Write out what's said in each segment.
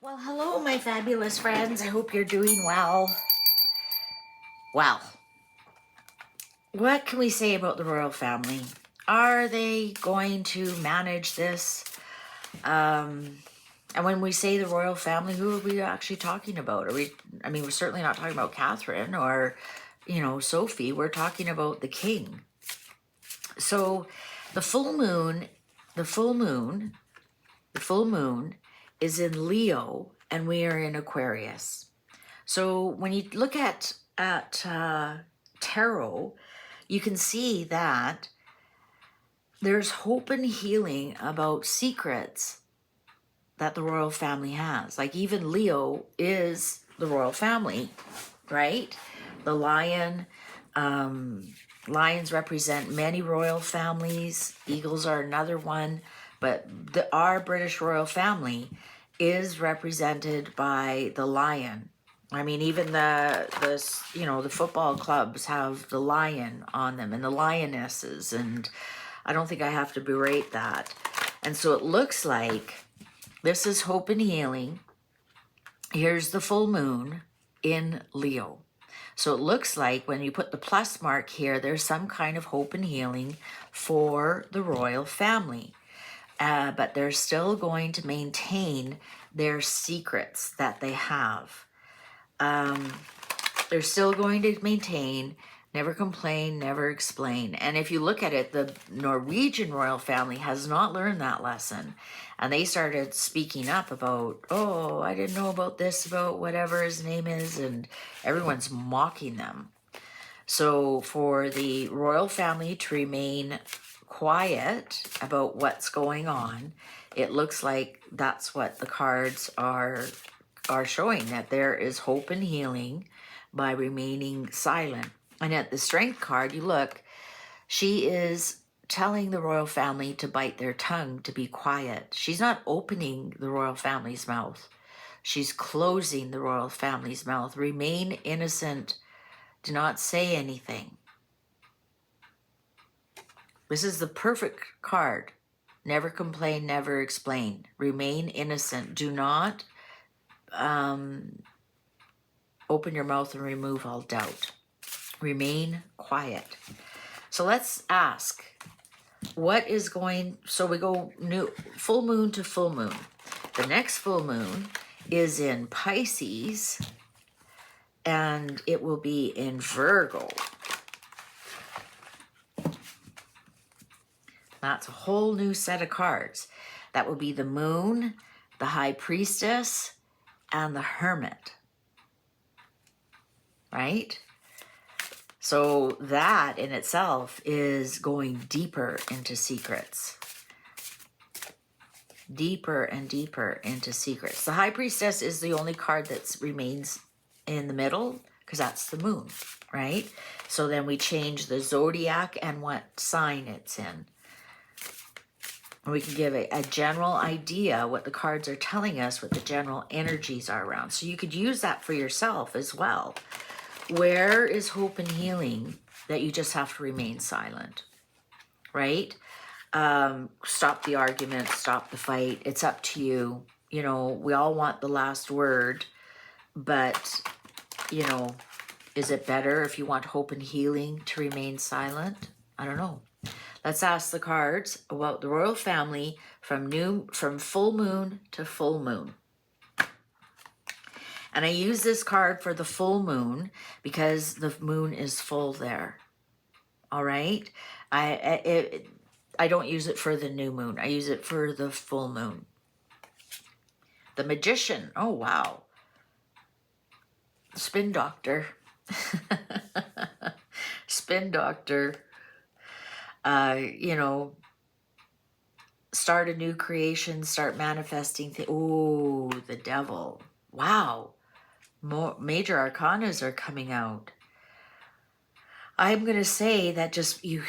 Well, hello, my fabulous friends. I hope you're doing well. Well, what can we say about the royal family? Are they going to manage this? And when we say the royal family, who are we actually talking about? We're certainly not talking about Catherine or, Sophie. We're talking about the king. So the full moon, the full moon, the full moon is in Leo and we are in Aquarius. So when you look at tarot, you can see that there's hope and healing about secrets that the royal family has. Like even Leo is the royal family, right? The lion, lions represent many royal families. Eagles are another one, but our British royal family is represented by the lion. I mean, even the football clubs have the lion on them and the lionesses, and I don't think I have to berate that. And so it looks like this is hope and healing. Here's the full moon in Leo. So it looks like when you put the plus mark here, there's some kind of hope and healing for the royal family. But they're still going to maintain their secrets that they have. They're still going to maintain, never complain, never explain. And if you look at it, the Norwegian royal family has not learned that lesson. And they started speaking up about, oh, I didn't know about this, about whatever his name is, and everyone's mocking them. So for the royal family to remain quiet about what's going on, it looks like that's what the cards are showing, that there is hope and healing by remaining silent. And at the strength card, you look, she is telling the royal family to bite their tongue, to be quiet. She's not opening the royal family's mouth. She's closing the royal family's mouth. Remain innocent. Do not say anything. This is the perfect card. Never complain, never explain. Remain innocent. Do not open your mouth and remove all doubt. Remain quiet. So let's ask, what is going, so we go new full moon to full moon. The next full moon is in Pisces, and it will be in Virgo. That's a whole new set of cards. That will be the moon, the High Priestess, and the Hermit. Right? So that in itself is going deeper into secrets. Deeper and deeper into secrets. The High Priestess is the only card that remains in the middle because that's the moon, right? So then we change the zodiac and what sign it's in. We can give a general idea what the cards are telling us, what the general energies are around. So you could use that for yourself as well. Where is hope and healing that you just have to remain silent, right? Stop the argument, stop the fight. It's up to you. You know, we all want the last word, but, is it better if you want hope and healing to remain silent? I don't know. Let's ask the cards about the royal family from full moon to full moon. And I use this card for the full moon because the moon is full there. All right? I don't use it for the new moon. I use it for the full moon. The Magician. Oh, wow. Spin Doctor. Spin Doctor. Start a new creation, start manifesting things. Oh, the Devil. Wow. More major arcanas are coming out. I'm going to say that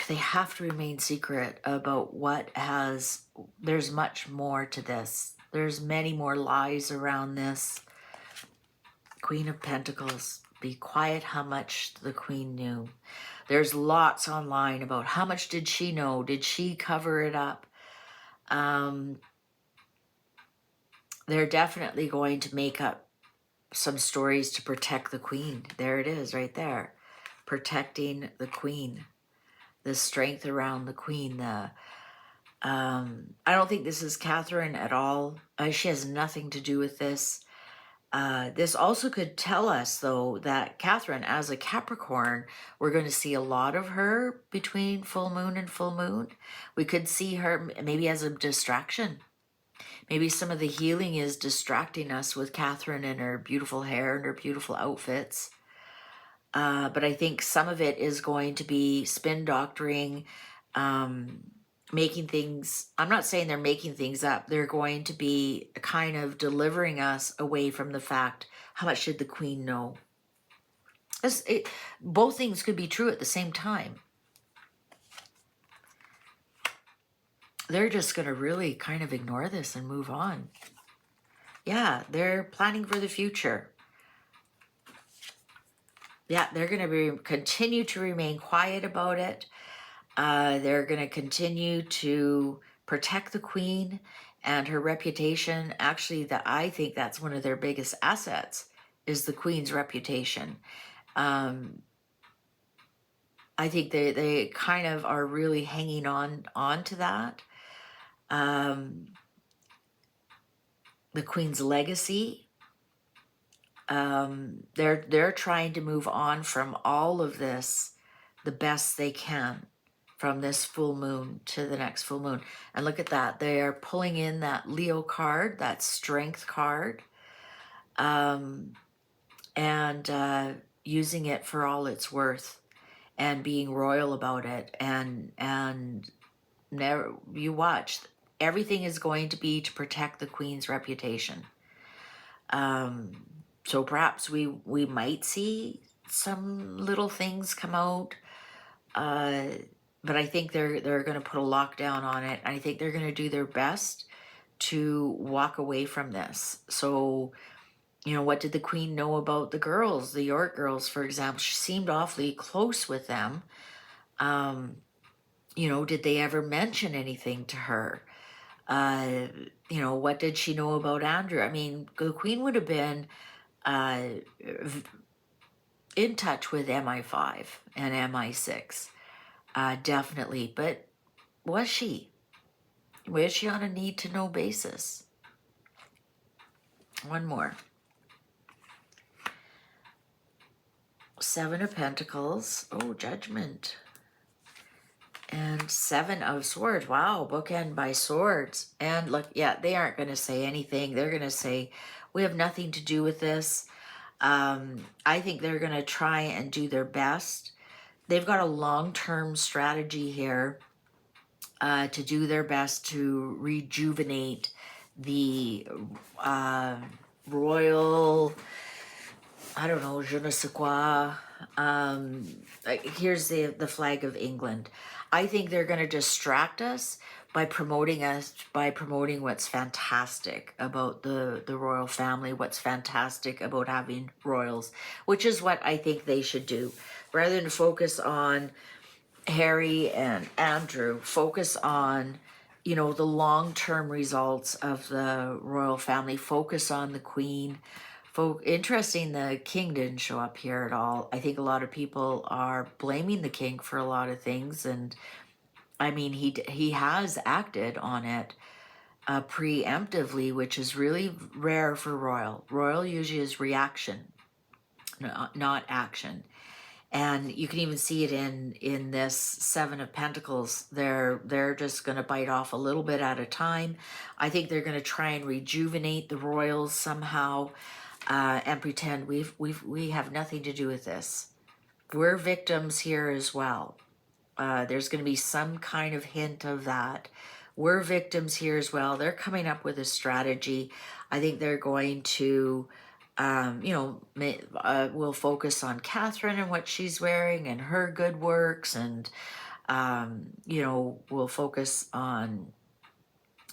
they have to remain secret about there's much more to this. There's many more lies around this. Queen of Pentacles. Be quiet how much the Queen knew. There's lots online about how much did she know? Did she cover it up? they're definitely going to make up some stories to protect the queen. There it is right there. Protecting the queen. The strength around the queen. I don't think this is Catherine at all. She has nothing to do with this. This also could tell us, though, that Catherine, as a Capricorn, we're going to see a lot of her between full moon and full moon. We could see her maybe as a distraction. Maybe some of the healing is distracting us with Catherine and her beautiful hair and her beautiful outfits. But I think some of it is going to be spin doctoring, making things, I'm not saying they're making things up. They're going to be kind of delivering us away from the fact, how much did the queen know? Both things could be true at the same time. They're just going to really kind of ignore this and move on. Yeah, they're planning for the future. Yeah, they're going to continue to remain quiet about it. They're going to continue to protect the queen and her reputation. Actually, I think that's one of their biggest assets, is the queen's reputation. I think they kind of are really hanging on to that. The queen's legacy. They're trying to move on from all of this the best they can, from this full moon to the next full moon. And look at that. They are pulling in that Leo card, that strength card, and using it for all it's worth and being royal about it. And never, you watch, everything is going to be to protect the queen's reputation. So perhaps we might see some little things come out, but I think they're going to put a lockdown on it. I think they're going to do their best to walk away from this. So, you know, what did the queen know about the girls, the York girls, for example? She seemed awfully close with them. You know, did they ever mention anything to her? You know, what did she know about Andrew? I mean, the queen would have been in touch with MI5 and MI6, definitely. But was she? Was she on a need-to-know basis? One more. Seven of Pentacles. Oh, Judgment. And Seven of Swords. Wow, bookend by swords. And look, yeah, they aren't going to say anything. They're going to say, we have nothing to do with this. I think they're going to try and do their best. They've got a long-term strategy here to do their best to rejuvenate the royal, I don't know, je ne sais quoi. Here's the flag of England. I think they're going to distract us by promoting what's fantastic about the royal family, what's fantastic about having royals, which is what I think they should do. Rather than focus on Harry and Andrew, focus on, you know, the long-term results of the royal family, focus on the queen. Interesting, the king didn't show up here at all. I think a lot of people are blaming the king for a lot of things, and I mean, he has acted on it preemptively, which is really rare for royal. Royal usually is reaction, not action. And you can even see it in this Seven of Pentacles. They're just going to bite off a little bit at a time. I think they're going to try and rejuvenate the royals somehow, and pretend we have nothing to do with this. We're victims here as well. There's going to be some kind of hint of that. We're victims here as well. They're coming up with a strategy. I think they're going to, you know, we'll focus on Catherine and what she's wearing and her good works. And, you know, we'll focus on,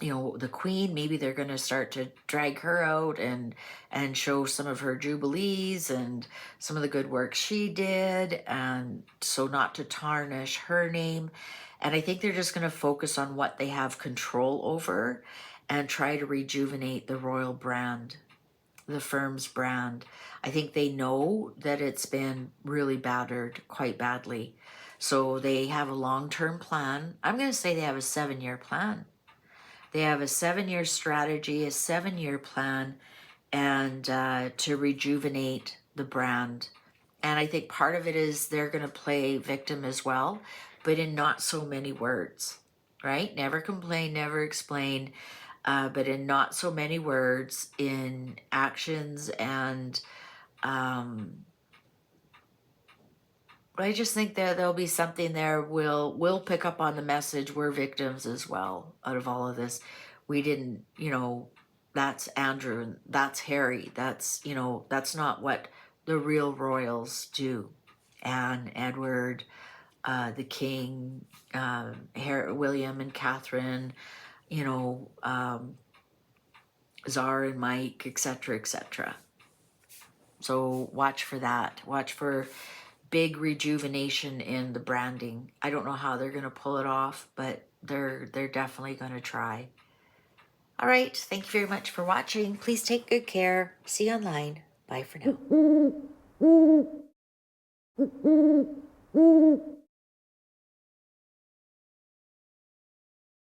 you know, the queen. Maybe they're going to start to drag her out and show some of her jubilees and some of the good work she did, and so not to tarnish her name. And I think they're just going to focus on what they have control over and try to rejuvenate the royal brand, the firm's brand. I think they know that it's been really battered quite badly. So they have a long-term plan. I'm going to say they have a 7-year plan. They have a 7-year strategy, a 7-year plan, and to rejuvenate the brand. And I think part of it is they're going to play victim as well, but in not so many words, right? Never complain, never explain, but in not so many words, in actions. And I just think that there'll be something there. We'll pick up on the message. We're victims as well out of all of this. We didn't, that's Andrew and that's Harry. That's, that's not what the real royals do. And Edward, the King, William and Catherine, Czar and Mike, etc., etc. So watch for that. Watch for big rejuvenation in the branding. I don't know how they're going to pull it off, but they're definitely going to try. All right. Thank you very much for watching. Please take good care. See you online. Bye for now.